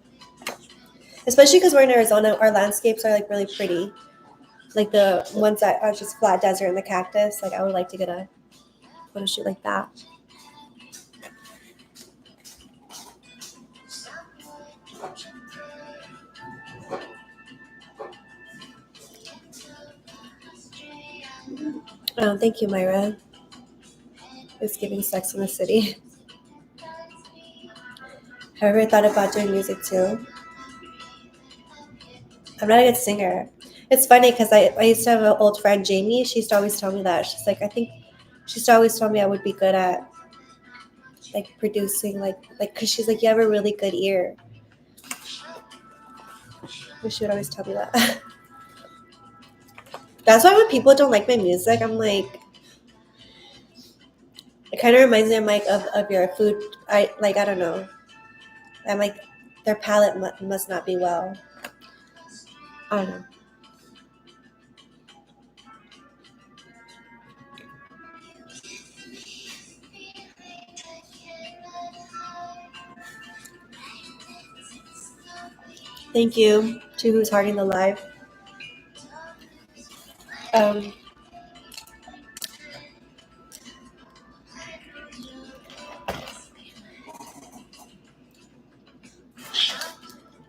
Especially because we're in Arizona, our landscapes are like really pretty. Like the ones that are just flat desert and the cactus. Like I would like to get a photo shoot like that. Oh, thank you, Myra. It's giving Sex in the City. Have you ever thought about doing music too? I'm not a good singer. It's funny because I used to have an old friend, Jamie. She used to always tell me that. She's like, I think she used to always tell me I would be good at like producing, like because she's like, you have a really good ear. But she would always tell me that. That's why when people don't like my music, I'm like, it kind of reminds me of like of your food. I don't know. I'm like, their palate must not be well. I don't know. Thank you to who's hearting the live. I'm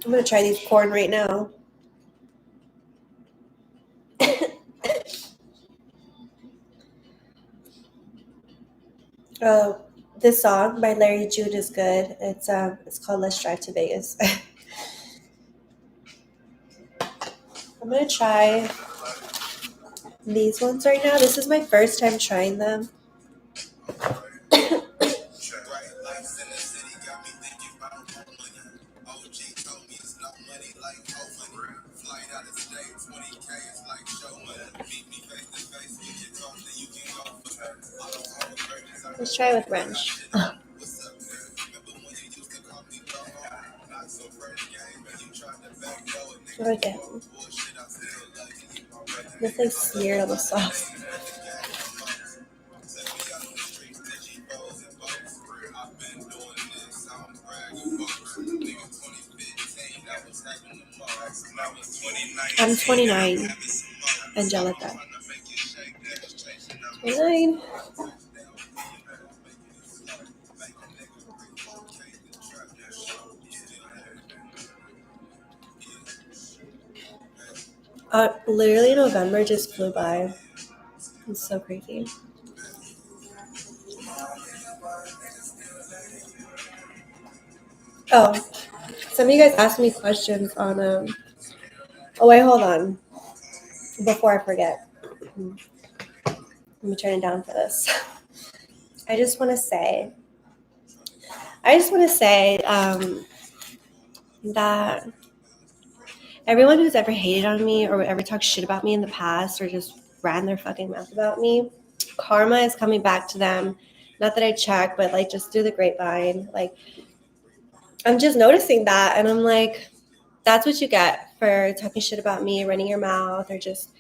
gonna try these corn right now. This song by Larry June is good. It's called "Let's Drive to Vegas." I'm gonna try these ones right now. This is my first time trying them. Let's try it with ranch. Okay. This like smeared on the sauce. I'm 29, Angelica. 29. Literally November just flew by. It's so crazy. Oh, some of you guys asked me questions on oh wait, hold on. Before I forget. Let me turn it down for this. I just want to say that everyone who's ever hated on me or ever talked shit about me in the past or just ran their fucking mouth about me, karma is coming back to them. Not that I check, but like just through the grapevine. Like I'm just noticing that, and I'm like, that's what you get for talking shit about me, running your mouth, or just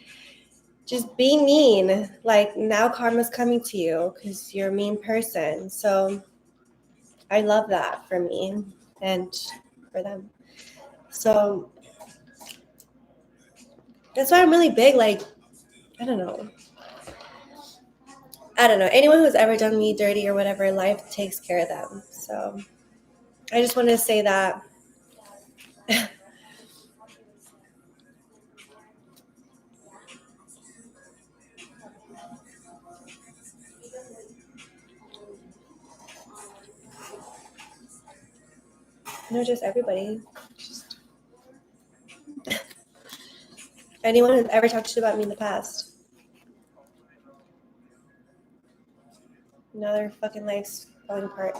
being mean. Like now karma's coming to you because you're a mean person. So I love that for me and for them. So that's why I'm really big. Like, I don't know. Anyone who's ever done me dirty or whatever, life takes care of them. So I just wanted to say that. No, just everybody. Anyone who's ever talked shit about me in the past. Now their fucking life's falling apart.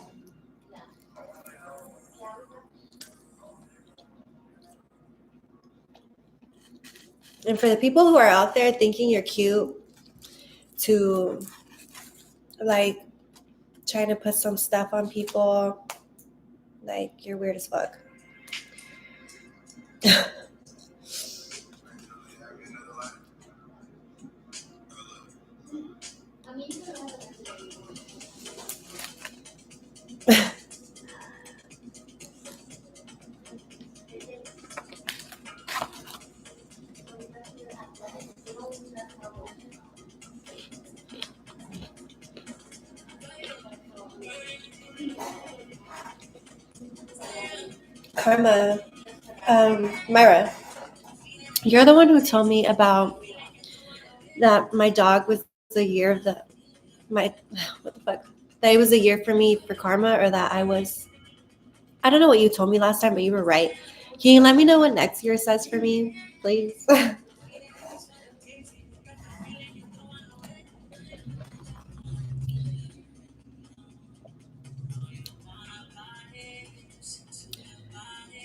And for the people who are out there thinking you're cute to like trying to put some stuff on people, like you're weird as fuck. Karma, Myra, you're the one who told me about that my dog was the year of what the fuck? That it was a year for me for karma, or that I don't know what you told me last time, but you were right. Can you let me know what next year says for me, please?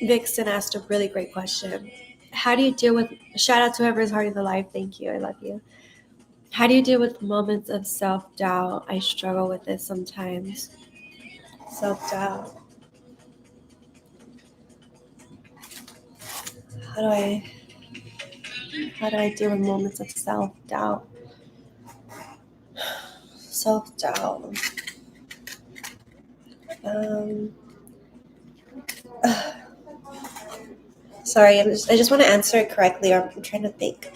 Vixen asked a really great question. How do you deal with, shout out to whoever's hearting the live, thank you, I love you. How do you deal with moments of self-doubt? I struggle with this sometimes. Self-doubt. How do I How do I deal with moments of self-doubt? Self-doubt. Sorry, I just want to answer it correctly, or I'm trying to think.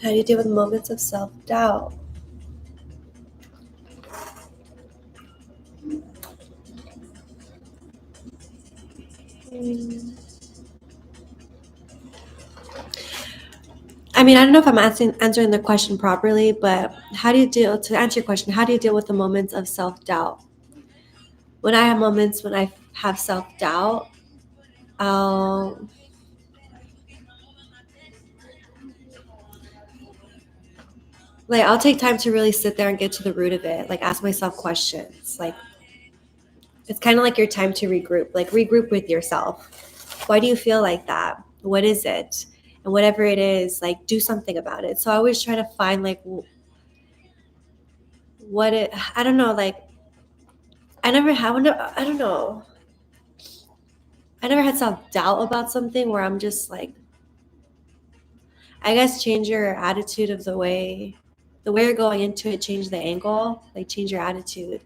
How do you deal with moments of self-doubt? I mean, I don't know if I'm answering the question properly, but to answer your question, how do you deal with the moments of self-doubt? When I have moments when I have self-doubt, I'll take time to really sit there and get to the root of it. Like, ask myself questions. Like, it's kind of like your time to regroup. Like, regroup with yourself. Why do you feel like that? What is it? And whatever it is, like, do something about it. So I always try to find, like, I don't know, like, I don't know. I never had self-doubt about something where I'm just like, I guess change your attitude of the way you're going into it, change the angle, like change your attitude.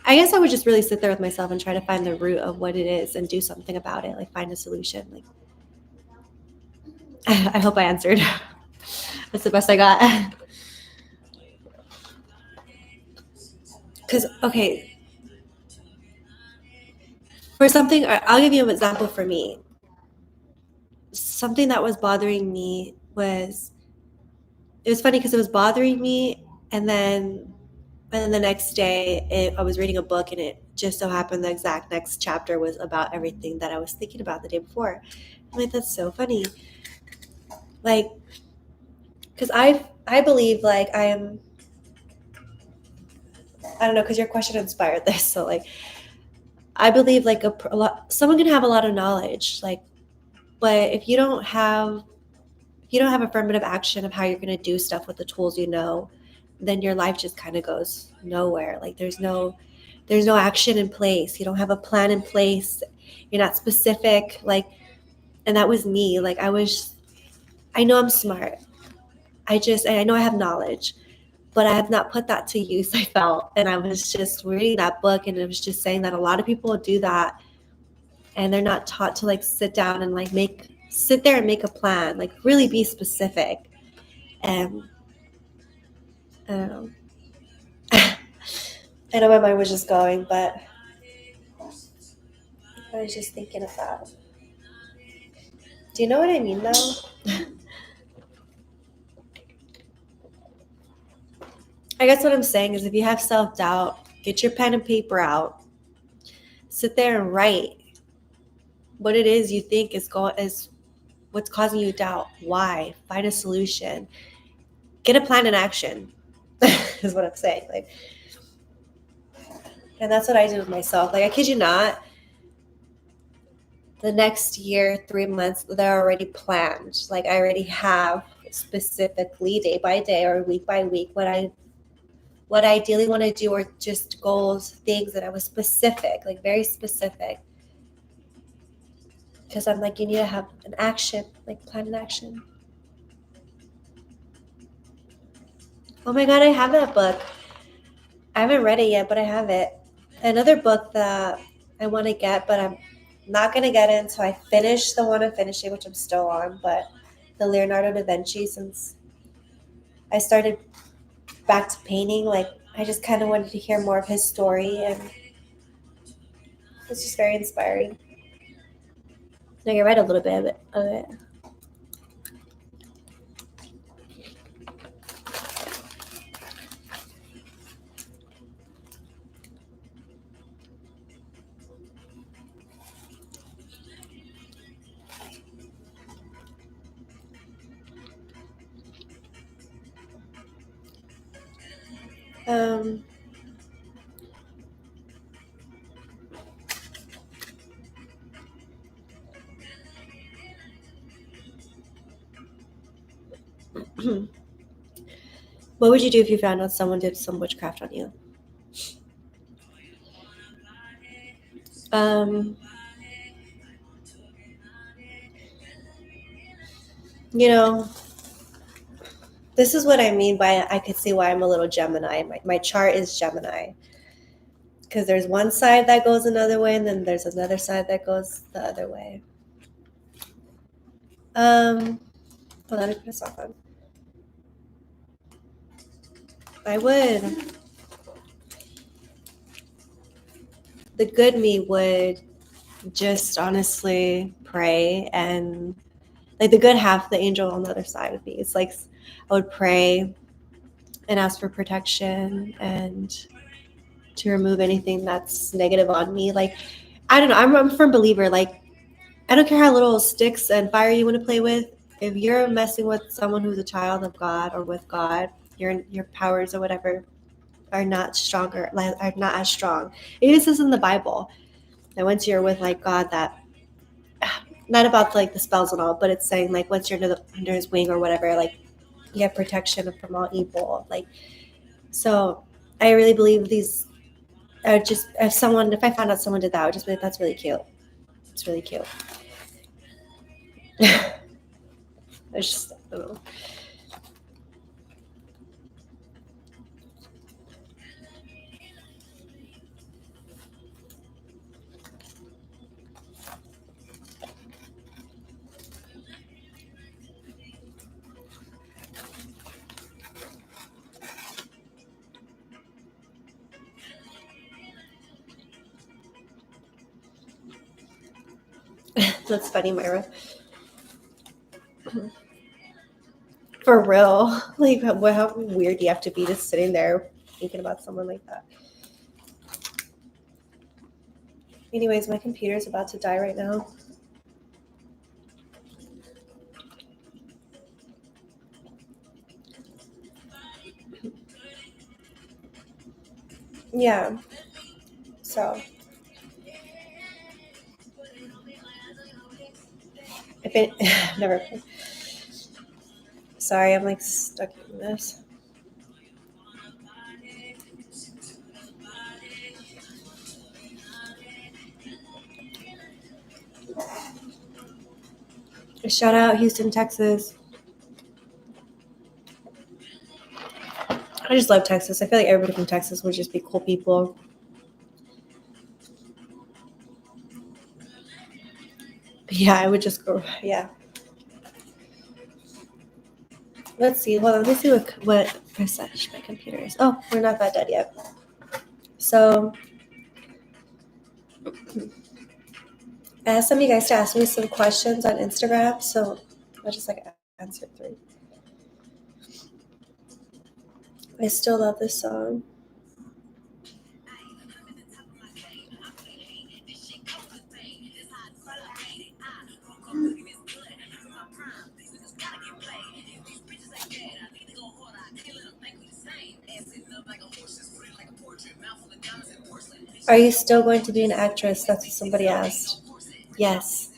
I guess I would just really sit there with myself and try to find the root of what it is and do something about it, like find a solution. Like, I hope I answered. That's the best I got. Because, okay, for something, I'll give you an example for me. Something that was bothering me it was funny because it was bothering me, and then the next day I was reading a book, and it just so happened the exact next chapter was about everything that I was thinking about the day before. I'm like, that's so funny. Like, because I believe, like, I don't know, because your question inspired this. So, like, I believe, like, someone can have a lot of knowledge, like, but if you don't have affirmative action of how you're going to do stuff with the tools you know, then your life just kind of goes nowhere. Like, there's no action in place. You don't have a plan in place. You're not specific. Like, and that was me. Like, I know I'm smart. I know I have knowledge, but I have not put that to use, I felt. And I was just reading that book, and it was just saying that a lot of people do that, and they're not taught to, like, sit down and, like, sit there and make a plan, like, really be specific. And I don't know. I know my mind was just going, but I was just thinking of that. Do you know what I mean, though? I guess what I'm saying is, if you have self-doubt, get your pen and paper out. Sit there and write what it is you think is what's causing you doubt. Why? Find a solution. Get a plan in action, is what I'm saying. Like, and that's what I did with myself. Like, I kid you not, the next year, 3 months, they're already planned. Like, I already have specifically day by day or week by week what I ideally want to do, or just goals, things that I was specific, like very specific. Because I'm like, you need to have an action, like plan an action. Oh my God, I have that book. I haven't read it yet, but I have it. Another book that I want to get, but I'm not going to get it until I finish the one I'm finishing, which I'm still on, but the Leonardo da Vinci, since I started back to painting, like, I just kind of wanted to hear more of his story, and it's just very inspiring. I read a little bit of it. What would you do if you found out someone did some witchcraft on you? You know, this is what I mean by I could see why I'm a little Gemini. My chart is Gemini. Because there's one side that goes another way, and then there's another side that goes the other way. Hold on, let me put this off on. The good me would just honestly pray, and like the good half, the angel on the other side of me. It's like I would pray and ask for protection and to remove anything that's negative on me. Like, I don't know. I'm a firm believer. Like, I don't care how little sticks and fire you want to play with. If you're messing with someone who's a child of God or with God, your powers or whatever are not stronger, are not as strong. It is in the Bible that once you're with like God, that not about like the spells and all, but it's saying like once you're under His wing or whatever, like you have protection from all evil. Like, so I really believe these. I would just if I found out someone did that, I would just be like, that's really cute. It's really cute. It's just, I don't know. That's funny, Myra. For real. Like, how weird do you have to be just sitting there thinking about someone like that? Anyways, my computer's about to die right now. Yeah. So, if it never. Sorry, I'm like stuck in this. Shout out Houston, Texas. I just love Texas. I feel like everybody from Texas would just be cool people. Yeah, I would just go. Yeah. Let's see. Hold on. Let me see what percentage my computer is. Oh, we're not that dead yet. So, I asked some of you guys to ask me some questions on Instagram. So, I'll just like answer 3. I still love this song. Are you still going to be an actress? That's what somebody asked. Yes,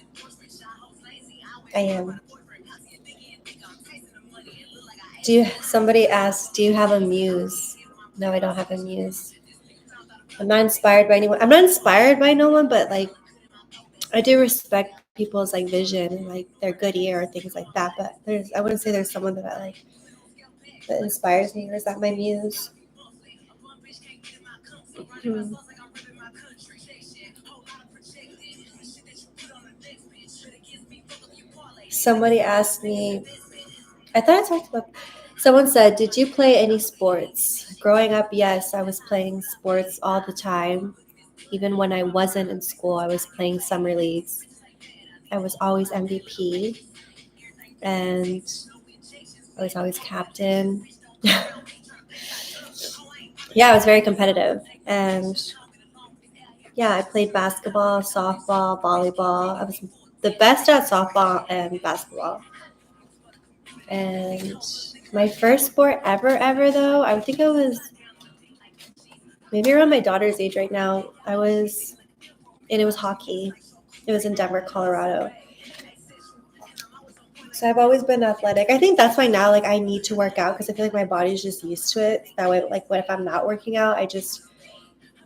I am. Somebody asked, do you have a muse? No, I don't have a muse. I'm not inspired by anyone. I'm not inspired by no one, but like I do respect people's like vision and like their good ear or things like that. But I wouldn't say there's someone that I like that inspires me or is that my muse. Somebody asked me, I thought I talked about, someone said, did you play any sports? Growing up, yes, I was playing sports all the time. Even when I wasn't in school, I was playing summer leagues. I was always MVP and I was always captain. Yeah, I was very competitive. And yeah, I played basketball, softball, volleyball. I was the best at softball and basketball. And my first sport ever though, I think it was maybe around my daughter's age right now. And it was hockey. It was in Denver, Colorado. So I've always been athletic. I think that's why now, like, I need to work out because I feel like my body's just used to it. That way, like, what if I'm not working out? I just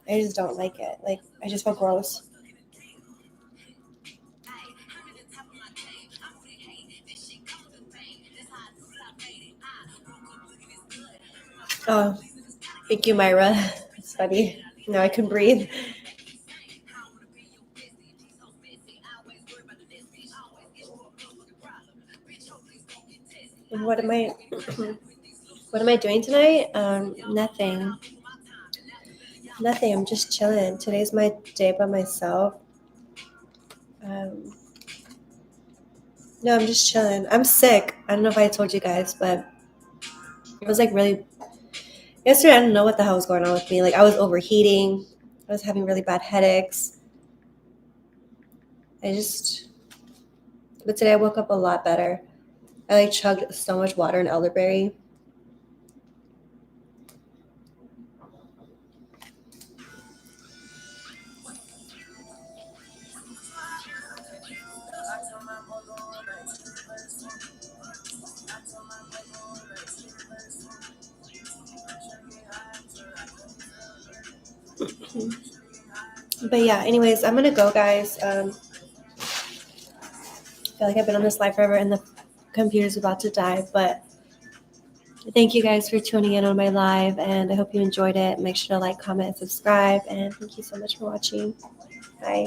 don't like it. Like, I just feel gross. Oh, thank you, Myra. It's funny. Now I can breathe. And what am I doing tonight? Nothing. Nothing. I'm just chilling. Today's my day by myself. No, I'm just chilling. I'm sick. I don't know if I told you guys, but it was like really yesterday. I don't know what the hell was going on with me. Like I was overheating. I was having really bad headaches. But today I woke up a lot better. I like chugged so much water and elderberry. But yeah, anyways, I'm gonna go, guys. I feel like I've been on this live forever and the computer's about to die, but thank you guys for tuning in on my live, and I hope you enjoyed it. Make sure to like, comment, subscribe, and thank you so much for watching. Bye.